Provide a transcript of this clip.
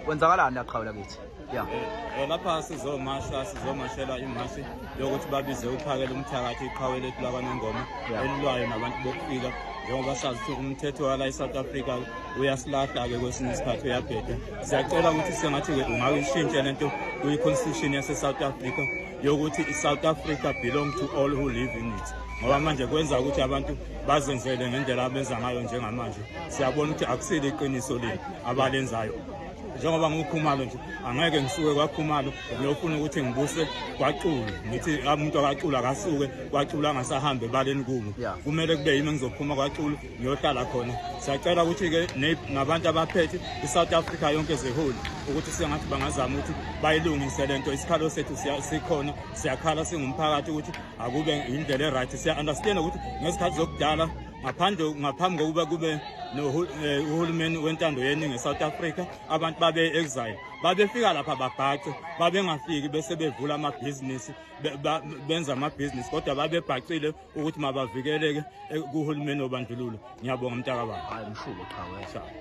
kwenzakalani la Qhawe lakithi? Yeah. Lapha sizomashela imashi yokuthi babize uphakele umthakathi iqhawe lethu labanengoma elilwayo nabantu bokufika njengoba sazi ukuthi umthetho wala eSouth Africa uyasilahla-ke kwesinye isikhathi uyabheda. Siyacela ukuthi sengathi-ke ungayishintshe lento kwi-constitution yase-South Africa yokuthi i-South Africa belong to all who live in it. Ngoba manje kwenza ukuthi abantu bazenzele ngendlela abenza ngayo njengamanje. Siyabona ukuthi akusile iqiniso leli abalenzayo. Njengoba nguKhumalo nje angeke ngisuke kwaKhumalo ngiyofuna ukuthi ngibuse kwaCulu ngithi umuntu akaCulu akasuke kwaCulu angasahambe baleni kubo kumele kube yimi ngizophuma kwaCulu ngiyohlala khona. Siyacela ukuthi ke nabantu abaphethe iSouth Africa yonke ezeholi ukuthi sengathi bangazama ukuthi bayilungise lento. Isikhalo sethu sikhona siyakhala singumphakathi ukuthi akube indlela eright. Siya understand ukuthi ngesikhathi zokudala ngaphambi kokuba kube uhulumeni wentando yeningi eSouth Africa abantu babe exile babefika lapha babhace babengafiki bese bevula amabhizinisi benza amabhizinisi kodwa babebhacile ukuthi mabavikeleke kuhulumeni obandlululo. Ngiyabonga mntakababa. Hayi mshubo Qhawe.